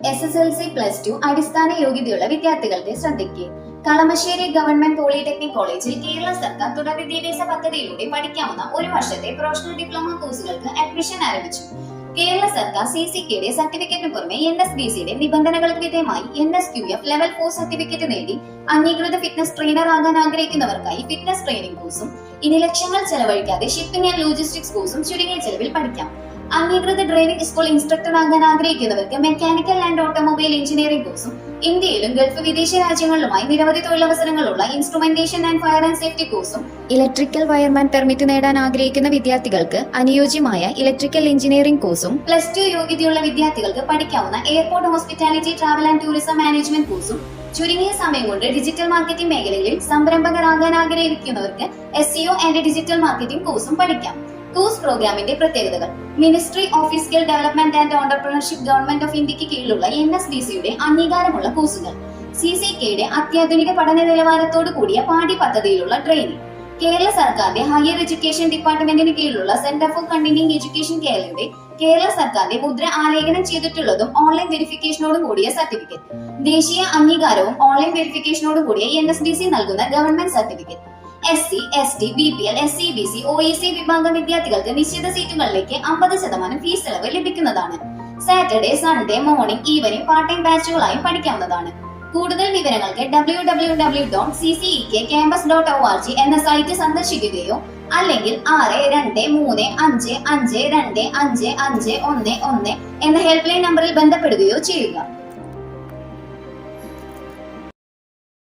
SSLC +2 അടിസ്ഥാന യോഗ്യതയുള്ള വിദ്യാർത്ഥികളുടെ ശ്രദ്ധയ്ക്ക് കളമശ്ശേരി ഗവൺമെന്റ് പോളിടെക്നിക് കോളേജിൽ കേരള സർക്കാർ തുടർ വിദ്യാഭ്യാസ പദ്ധതിയിലൂടെ പഠിക്കാവുന്ന ഒരു വർഷത്തെ പ്രൊഫഷണൽ ഡിപ്ലോമ കോഴ്സുകൾക്ക് അഡ്മിഷൻ ആരംഭിച്ചു. കേരള സർക്കാർ CCKയുടെ സർട്ടിഫിക്കറ്റിന് പുറമെ NSBCയുടെ നിബന്ധനകൾക്ക് വിധേയമായി NSQF ലെവൽ 4 സർട്ടിഫിക്കറ്റ് നേടി അംഗീകൃത ഫിറ്റ്നസ് ട്രെയിനർ ആകാൻ ആഗ്രഹിക്കുന്നവർക്കായി ഫിറ്റ്നസ് ട്രെയിനിംഗ് കോഴ്സും ഇനി ലക്ഷങ്ങൾ ചെലവഴിക്കാതെ ഷിപ്പിംഗ് ആൻഡ് ലോജിസ്റ്റിക്സ് കോഴ്സും ചുരുങ്ങിയ ചെലവിൽ പഠിക്കാം. അംഗീകൃത ഡ്രൈവിംഗ് സ്കൂൾ ഇൻസ്ട്രക്ടർ ആകാൻ ആഗ്രഹിക്കുന്നവർക്ക് മെക്കാനിക്കൽ ആൻഡ് ഓട്ടോമൊബൈൽ എഞ്ചിനീയറിംഗ് കോഴ്സും ഇന്ത്യയിലും ഗൾഫ് വിദേശ രാജ്യങ്ങളിലുമായി നിരവധി തൊഴിലവസരങ്ങളുള്ള instrumentation and fire and safety കോഴ്സും ഇലക്ട്രിക്കൽ വയർമാൻ പെർമിറ്റ് നേടാൻ ആഗ്രഹിക്കുന്ന വിദ്യാർത്ഥികൾക്ക് അനുയോജ്യമായ ഇലക്ട്രിക്കൽ എഞ്ചിനീയറിംഗ് കോഴ്സും +2 യോഗ്യതയുള്ള വിദ്യാർത്ഥികൾക്ക് പഠിക്കാവുന്ന airport hospitality travel and tourism management കോഴ്സും ചുരുങ്ങിയ സമയം കൊണ്ട് ഡിജിറ്റൽ മാർക്കറ്റിംഗ് മേഖലയിൽ സംരംഭകരാകാൻ ആഗ്രഹിക്കുന്നവർക്ക് SEO ആൻഡ് ഡിജിറ്റൽ മാർക്കറ്റിംഗ് കോഴ്സും പഠിക്കാം. കോഴ്സ് പ്രോഗ്രാമിന്റെ പ്രത്യേകതകൾ: ministry of skill development and entrepreneurship government of ഇന്ത്യക്ക് കീഴിലുള്ള NSBCയുടെ അംഗീകാരമുള്ള കോഴ്സുകൾ, CCKയുടെ അത്യാധുനിക പഠന നിലവാരത്തോടു കൂടിയ പാഠ്യപദ്ധതിയിലുള്ള ട്രെയിനിംഗ്, കേരള സർക്കാരിന്റെ ഹയർ എഡ്യൂക്കേഷൻ ഡിപ്പാർട്ട്മെന്റിന് കീഴിലുള്ള സെന്റർ ഫോർ കണ്ടിന്യൂയിങ് എഡ്യൂക്കേഷൻ കേരളയുടെ കേരള സർക്കാരിന്റെ മുദ്ര ആലേഖനം ചെയ്തിട്ടുള്ളതും ഓൺലൈൻ വെരിഫിക്കേഷനോടും കൂടിയ സർട്ടിഫിക്കറ്റ്, ദേശീയ അംഗീകാരവും ഓൺലൈൻ വെരിഫിക്കേഷനോടും കൂടിയ NSBC നൽകുന്ന government certificate. SC, ST, BPL, SCBC, OEC വിഭാഗം വിദ്യാർത്ഥികൾക്ക് നിശ്ചിത സീറ്റുകളിലേക്ക് 50% ഫീസ് ഇളവ് ലഭിക്കുന്നതാണ്. Saturday, Sunday, morning, evening, part time ബാച്ചുകളായും പഠിക്കാവുന്നതാണ്. കൂടുതൽ വിവരങ്ങൾക്ക് www.ccekcampus.org എന്ന സൈറ്റ് സന്ദർശിക്കുകയോ അല്ലെങ്കിൽ 6235552511 എന്ന ഹെൽപ്പ് ലൈൻ നമ്പറിൽ ബന്ധപ്പെടുകയോ ചെയ്യുക.